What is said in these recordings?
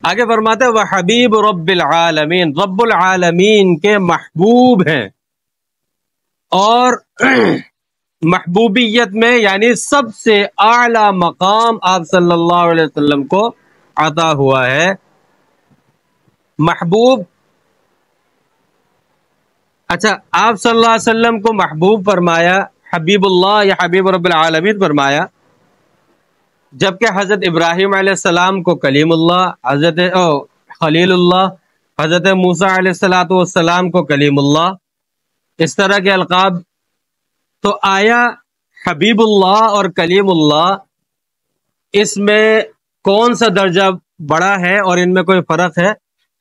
آگے فرماتے ہیں وہ حبیب رب العالمین، رب العالمین کے محبوب ہیں، اور محبوبیت میں یعنی سب سے اعلی مقام آپ صلی اللہ علیہ وسلم کو عطا ہوا ہے۔ محبوب، اچھا آپ صلی اللہ علیہ وسلم کو محبوب فرمایا، حبیب اللہ یا حبیب رب العالمین فرمایا، جبکہ حضرت ابراہیم علیہ السلام کو کلیم اللہ، حضرت خلیل اللہ، حضرت موسیٰ علیہ السلام کو کلیم اللہ، اس طرح کے القاب۔ تو آیا حبیب اللہ اور کلیم اللہ اس میں کون سا درجہ بڑا ہے اور ان میں کوئی فرق ہے؟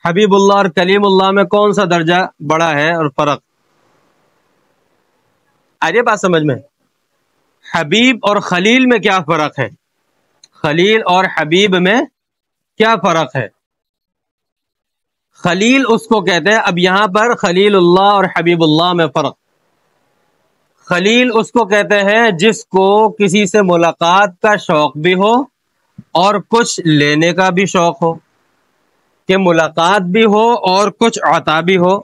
حبیب اللہ اور کلیم اللہ میں کون سا درجہ بڑا ہے اور فرق؟ آئیے بات سمجھ میں، حبیب اور خلیل میں کیا فرق ہے؟ خلیل اور حبیب میں کیا فرق ہے؟ خلیل اس کو کہتے ہیں، اب یہاں پر خلیل اللہ اور حبیب اللہ میں فرق۔ خلیل اس کو کہتے ہیں جس کو کسی سے ملاقات کا شوق بھی ہو اور کچھ لینے کا بھی شوق ہو، کہ ملاقات بھی ہو اور کچھ عطا بھی ہو،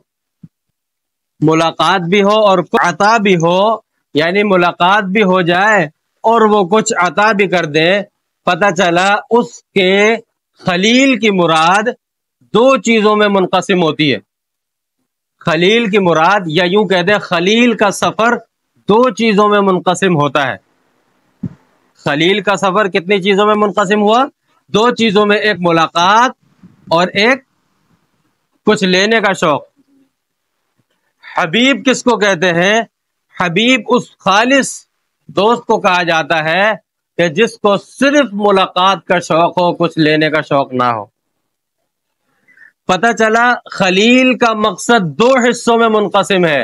ملاقات بھی ہو اور کچھ عطا بھی ہو، یعنی ملاقات بھی ہو جائے اور وہ کچھ عطا بھی کر دے۔ پتہ چلا اس کے خلیل کی مراد دو چیزوں میں منقسم ہوتی ہے۔ خلیل کی مراد، یا یوں کہتے ہیں خلیل کا سفر دو چیزوں میں منقسم ہوتا ہے۔ خلیل کا سفر کتنی چیزوں میں منقسم ہوا؟ دو چیزوں میں، ایک ملاقات اور ایک کچھ لینے کا شوق۔ حبیب کس کو کہتے ہیں؟ حبیب اس خالص دوست کو کہا جاتا ہے کہ جس کو صرف ملاقات کا شوق ہو، کچھ لینے کا شوق نہ ہو۔ پتہ چلا خلیل کا مقصد دو حصوں میں منقسم ہے،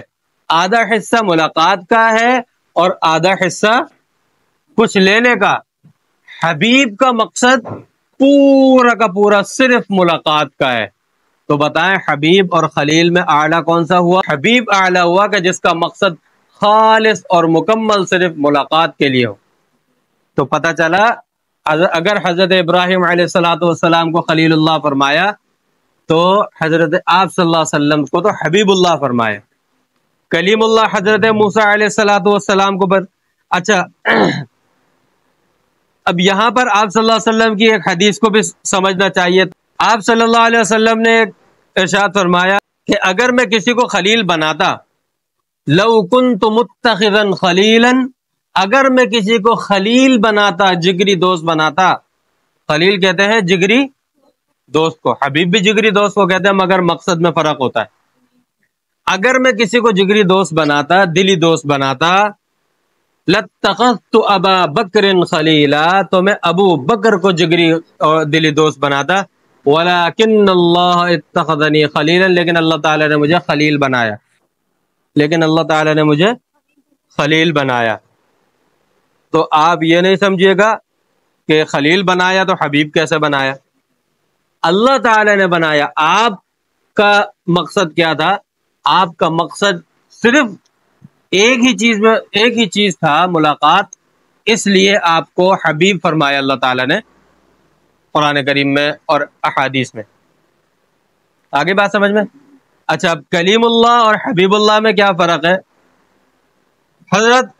آدھا حصہ ملاقات کا ہے اور آدھا حصہ کچھ لینے کا۔ حبیب کا مقصد پورا کا پورا صرف ملاقات کا ہے۔ تو بتائیں حبیب اور خلیل میں اعلیٰ کون سا ہوا؟ حبیب اعلیٰ ہوا کہ جس کا مقصد خالص اور مکمل صرف ملاقات کے لیے ہو۔ تو پتہ چلا اگر حضرت ابراہیم علیہ السلام کو خلیل اللہ فرمایا تو حضرت آپ صلی اللہ علیہ وسلم کو تو حبیب اللہ فرمایا۔ کلیم اللہ حضرت موسیٰ علیہ السلام کو اچھا، اب یہاں پر آپ صلی اللہ علیہ وسلم کی ایک حدیث کو بھی سمجھنا چاہیے۔ آپ صلی اللہ علیہ وسلم نے ارشاد فرمایا کہ اگر میں کسی کو خلیل بناتا، لو کنت متخذا خلیلا، اگر میں کسی کو خلیل بناتا، جگری دوست بناتا۔ خلیل کہتے ہیں جگری دوست کو، حبیب بھی جگری دوست کو کہتے ہیں، مگر مقصد میں فرق ہوتا ہے۔ اگر میں کسی کو جگری دوست بناتا، دلی دوست بناتا، لَاتَّخَذْتُ أَبَا بَكْرٍ خَلِيلًا، تو میں ابو بکر کو جگری اور دلی دوست بناتا، وَلَكِنَّ اللَّهَ اتَّخَذَنِي خَلِيلًا، لیکن اللہ تعالیٰ نے مجھے خلیل بنایا، لیکن اللہ تعالیٰ نے مجھے خلیل بنایا۔ تو آپ یہ نہیں سمجھیے گا کہ خلیل بنایا تو حبیب کیسے بنایا؟ اللہ تعالیٰ نے بنایا۔ آپ کا مقصد کیا تھا؟ آپ کا مقصد صرف ایک ہی چیز تھا، ملاقات، اس لیے آپ کو حبیب فرمایا اللہ تعالیٰ نے قرآن کریم میں اور احادیث میں۔ آگے بات سمجھ میں؟ اچھا، اب کلیم اللہ اور حبیب اللہ میں کیا فرق ہے؟ حضرت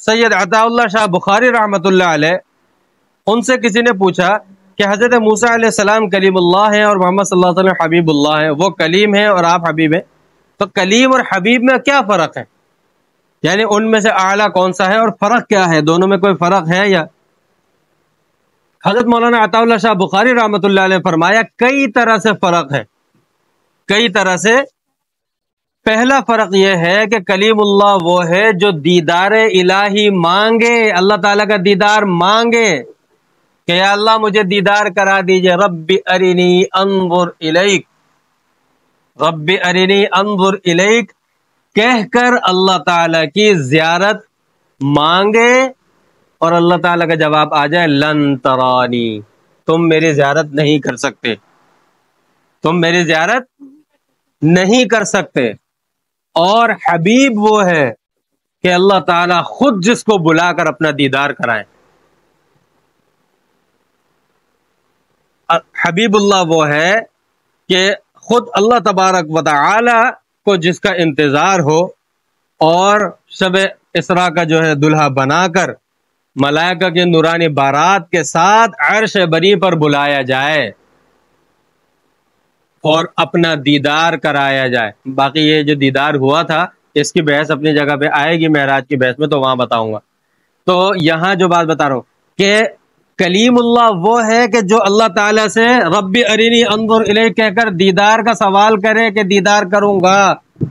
سید عطا اللہ شاہ بخاری رحمۃ اللہ علیہ، ان سے کسی نے پوچھا کہ حضرت موسیٰ علیہ السلام کلیم اللہ ہیں اور محمد صلی اللہ علیہ وسلم حبیب اللہ ہیں، وہ کلیم ہیں اور آپ حبیب ہیں، تو کلیم اور حبیب میں کیا فرق ہے؟ یعنی ان میں سے اعلیٰ کون سا ہے اور فرق کیا ہے؟ دونوں میں کوئی فرق ہے یا؟ حضرت مولانا عطا اللہ شاہ بخاری رحمۃ اللہ علیہ نے فرمایا کئی طرح سے فرق ہے، کئی طرح سے۔ پہلا فرق یہ ہے کہ کلیم اللہ وہ ہے جو دیدار الہی مانگے، اللہ تعالیٰ کا دیدار مانگے کہ یا اللہ مجھے دیدار کرا دیجئے، رب ارنی انظر الیک، رب ارنی انظر الیک کہہ کر اللہ تعالیٰ کی زیارت مانگے اور اللہ تعالیٰ کا جواب آ جائے لن ترانی، تم میری زیارت نہیں کر سکتے، تم میری زیارت نہیں کر سکتے۔ اور حبیب وہ ہے کہ اللہ تعالیٰ خود جس کو بلا کر اپنا دیدار کرائیں۔ حبیب اللہ وہ ہے کہ خود اللہ تبارک و تعالی کو جس کا انتظار ہو اور شب اسراء کا جو ہے دلہا بنا کر ملائکہ کے نورانی بارات کے ساتھ عرش بری پر بلایا جائے اور اپنا دیدار کرایا جائے۔ باقی یہ جو دیدار ہوا تھا اس کی بحث اپنی جگہ پہ آئے گی معراج کی بحث میں، تو وہاں بتاؤں گا۔ تو یہاں جو بات بتا رہا ہوں کہ کلیم اللہ وہ ہے کہ جو اللہ تعالیٰ سے رب ارینی انظر الیک کہہ کر دیدار کا سوال کرے کہ دیدار کروں گا،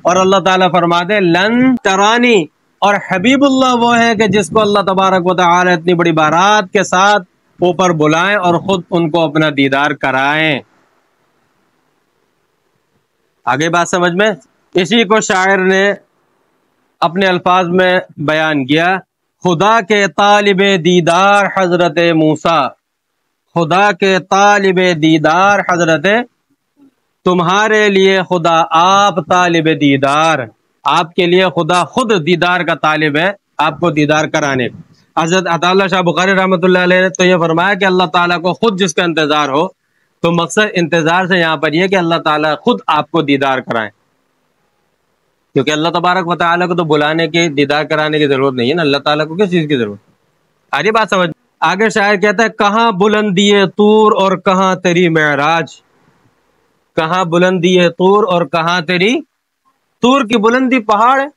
اور اللہ تعالیٰ فرما دے لن ترانی۔ اور حبیب اللہ وہ ہے کہ جس کو اللہ تبارک و تعالیٰ اتنی بڑی بارات کے ساتھ اوپر بلائیں اور خود ان کو اپنا دیدار کرائیں۔ آگے بات سمجھ میں؟ اسی کو شاعر نے اپنے الفاظ میں بیان کیا، خدا کے طالب دیدار حضرت موسیٰ، خدا کے طالب دیدار حضرت، تمہارے لیے خدا آپ طالب دیدار، آپ کے لیے خدا خود دیدار کا طالب ہے، آپ کو دیدار کرانے۔ حضرت عطا اللہ شاہ بخاری رحمۃ اللہ علیہ نے تو یہ فرمایا کہ اللہ تعالیٰ کو خود جس کا انتظار ہو، تو مقصد انتظار سے یہاں پر یہ کہ اللہ تعالیٰ خود آپ کو دیدار کرائیں، کیونکہ اللہ تبارک و تعالیٰ کو تو بلانے کی، دیدار کرانے کی ضرورت نہیں ہے نا، اللہ تعالیٰ کو کس چیز کی ضرورت؟ آگے بات سمجھ۔ آگے شاعر کہتا ہے کہاں بلندی طور اور کہاں تیری معراج، کہاں بلندی طور اور کہاں تیری، طور کی بلندی پہاڑ ہے،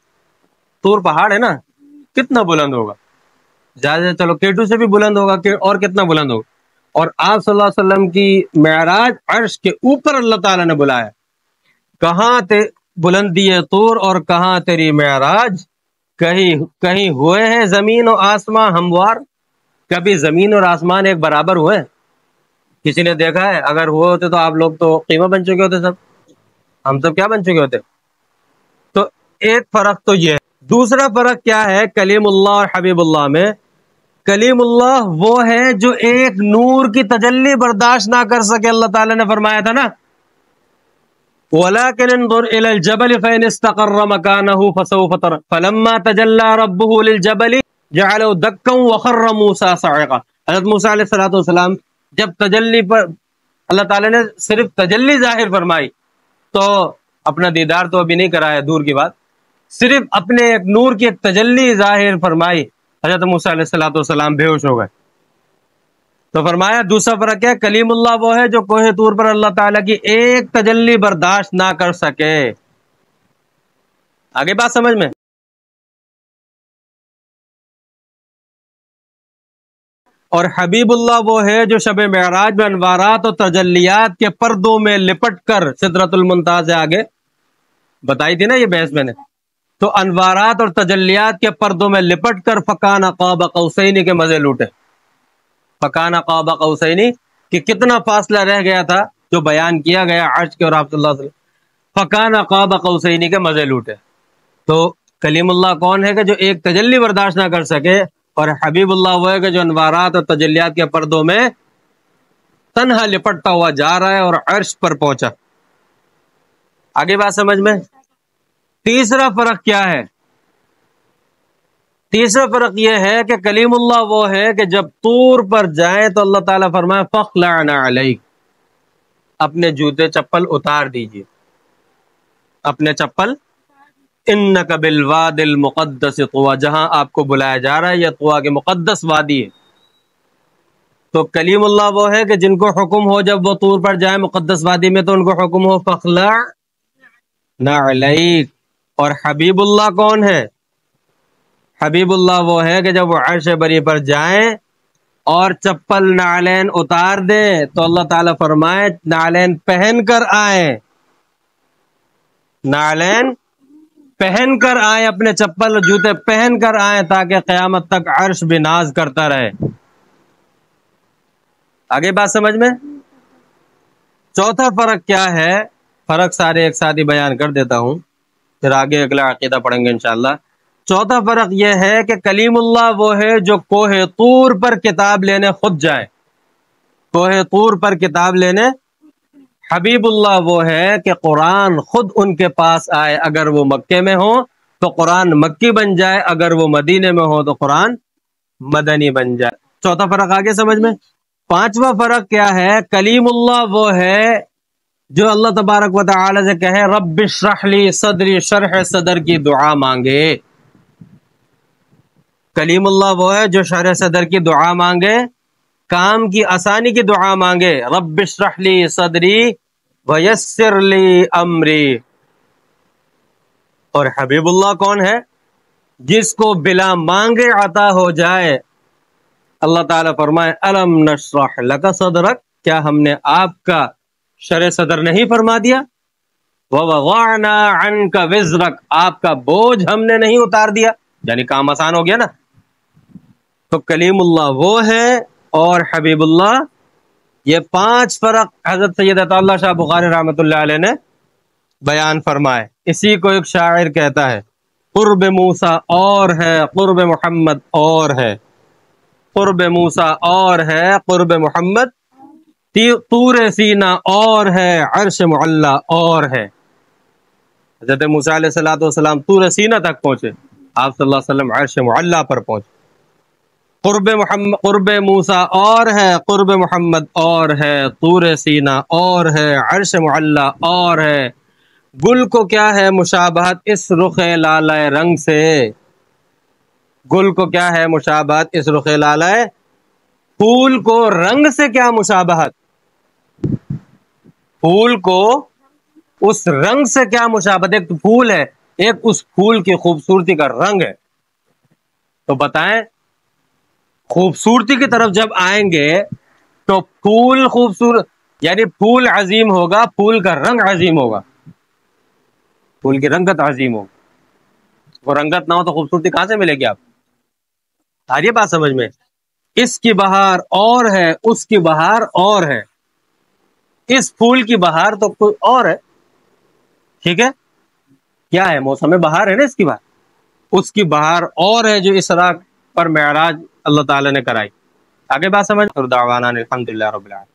طور پہاڑ ہے نا، کتنا بلند ہوگا، زیادہ چلو K2 سے بھی بلند ہوگا، اور کتنا بلند ہوگا، اور آپ صلی اللہ علیہ وسلم کی معراج عرش کے اوپر اللہ تعالیٰ نے بلایا، کہاں بلندی طور اور کہاں تیری معراج، کہیں ہوئے ہیں زمین و آسمان ہموار، کبھی زمین اور آسمان ایک برابر ہوئے؟ کسی نے دیکھا ہے؟ اگر ہوئے ہوتے تو آپ لوگ تو قیمہ بن چکے ہوتے، سب ہم سب کیا بن چکے ہوتے؟ تو ایک فرق تو یہ ہے۔ دوسرا فرق کیا ہے کلیم اللہ اور حبیب اللہ میں؟ کلیم اللہ وہ ہے جو ایک نور کی تجلی برداشت نہ کر سکے، اللہ تعالیٰ نے فرمایا تھا نا وَلَكِنْ انظُرْ إِلَى الْجَبَلِ فَإِنِ اسْتَقَرَّ مَكَانَهُ فَسَوْفَ تَرَى فَلَمَّا تَجَلَّى رَبُّهُ لِلْجَبَلِ جَعَلَهُ دَكًّا وَخَرَّ مُوسَىٰ صَعِقًا۔ حضرت موسیٰ علیہ السلام جب تجلی پر اللہ تعالیٰ نے صرف تجلی ظاہر فرمائی تو اپنا دیدار تو ابھی نہیں کرایا، دور کی بات، صرف اپنے ایک نور کی ایک تجلی ظاہر فرمائی، حضرت موسیٰ علیہ السلام بے ہوش ہو گئے۔ تو فرمایا دوسرا فرق ہے کلیم اللہ وہ ہے جو کوہ طور پر اللہ تعالیٰ کی ایک تجلی برداشت نہ کر سکے۔ آگے بات سمجھ میں؟ اور حبیب اللہ وہ ہے جو شب معراج میں انوارات اور تجلیات کے پردوں میں لپٹ کر سدرۃ المنتہا سے آگے بتائی تھی نا یہ بحث میں نے، تو انوارات اور تجلیات کے پردوں میں لپٹ کر فکان قاب قوسین کے مزے لوٹے۔ فکان قاب قوسین کہ کتنا فاصلہ رہ گیا تھا جو بیان کیا گیا عرش کے اور آپ صلی اللہ علیہ وسلم، فکان قاب قوسین کے مزے لوٹے۔ تو کلیم اللہ کون ہے کہ جو ایک تجلی برداشت نہ کر سکے، اور حبیب اللہ وہ ہے کہ جو انوارات اور تجلیات کے پردوں میں تنہا لپٹتا ہوا جا رہا ہے اور عرش پر پہنچا۔ آگے بات سمجھ میں؟ تیسرا فرق کیا ہے؟ تیسرا فرق یہ ہے کہ کلیم اللہ وہ ہے کہ جب طور پر جائیں تو اللہ تعالیٰ فرمائے فَخْلَعْنَا عَلَيْكَ، اپنے جوتے چپل اتار دیجئے، اپنے چپل، اِنَّكَ بِالْوَادِ الْمُقَدَّسِ طُوَى، جہاں آپ کو بلایا جا رہا ہے یہ طُوَى کے مقدس وادی ہے۔ تو کلیم اللہ وہ ہے کہ جن کو حکم ہو جب وہ طور پر جائیں مقدس وادی میں تو ان کو حکم ہو فَخْلَعْنَا عَلَيْكَ۔ اور حبیب اللہ کون ہے؟ حبیب اللہ وہ ہے کہ جب وہ عرش بری پر جائیں اور چپل نعلین اتار دیں تو اللہ تعالیٰ فرمائے نعلین پہن کر آئیں، نعلین پہن کر آئیں، اپنے چپل جوتے پہن کر آئیں تاکہ قیامت تک عرش بھی ناز کرتا رہے۔ آگے بات سمجھ میں؟ چوتھا فرق کیا ہے؟ فرق سارے ایک ساتھ ہی بیان کر دیتا ہوں، پھر آگے اگلا عقیدہ پڑھیں گے انشاءاللہ۔ چوتھا فرق یہ ہے کہ کلیم اللہ وہ ہے جو کوہ طور پر کتاب لینے خود جائے، کوہ طور پر کتاب لینے۔ حبیب اللہ وہ ہے کہ قرآن خود ان کے پاس آئے، اگر وہ مکے میں ہو تو قرآن مکی بن جائے، اگر وہ مدینے میں ہو تو قرآن مدنی بن جائے۔ چوتھا فرق آگے سمجھ میں؟ پانچواں فرق کیا ہے؟ کلیم اللہ وہ ہے جو اللہ تبارک و تعالی سے کہے رب اشرح لی صدری، شرح صدر کی دعا مانگے۔ کلیم اللہ وہ ہے جو شرح صدر کی دعا مانگے، کام کی آسانی کی دعا مانگے، رب اشرح لی صدری ویسر لی امری۔ اور حبیب اللہ کون ہے؟ جس کو بلا مانگے عطا ہو جائے۔ اللہ تعالیٰ فرمائے الم نشرح لک صدرک، کیا ہم نے آپ کا شرح صدر نہیں فرما دیا؟ ووضعنا عنک وزرک، آپ کا بوجھ ہم نے نہیں اتار دیا، یعنی کام آسان ہو گیا نا۔ تو کلیم اللہ وہ ہے اور حبیب اللہ، یہ پانچ فرق حضرت سید عطا اللہ شاہ بخاری رحمۃ اللہ علیہ نے بیان فرمائے۔ اسی کو ایک شاعر کہتا ہے قرب موسیٰ اور ہے قرب محمد اور ہے، قرب موسیٰ اور ہے قرب محمد، طور سینہ اور ہے عرش معلی اور ہے۔ حضرت موسیٰ علیہ السلام طور سینہ تک پہنچے، آپ صلی اللہ علیہ وسلم عرش معلی پر پہنچے۔ قرب موسیٰ اور ہے قرب محمد اور ہے، طور سینہ اور ہے عرش معلی اور ہے۔ گل کو کیا ہے مشابہت اس رخ لالہ رنگ سے، گل کو کیا ہے مشابہت اس رخ لالہ، پھول کو رنگ سے کیا مشابہت، پھول کو اس رنگ سے کیا مشابہت۔ ایک پھول ہے، ایک اس پھول کی خوبصورتی کا رنگ ہے۔ تو بتائیں خوبصورتی کی طرف جب آئیں گے تو پھول خوبصورت، یعنی پھول عظیم ہوگا، پھول کا رنگ عظیم ہوگا، پھول کی رنگت عظیم ہوگی۔ وہ رنگت نہ ہو تو خوبصورتی کہاں سے ملے گی؟ آپ آ رہی ہے بات سمجھ میں؟ اس کی بہار اور ہے اس کی بہار اور ہے، اس پھول کی بہار تو کوئی اور ہے، ٹھیک ہے؟ کیا ہے؟ موسم بہار ہے نا اس کی بہار، اس کی بہار اور ہے جو اسراء پر معراج اللہ تعالی نے کرائی۔ آگے بات سمجھ؟ دعوانا الحمدللہ رب العالمین۔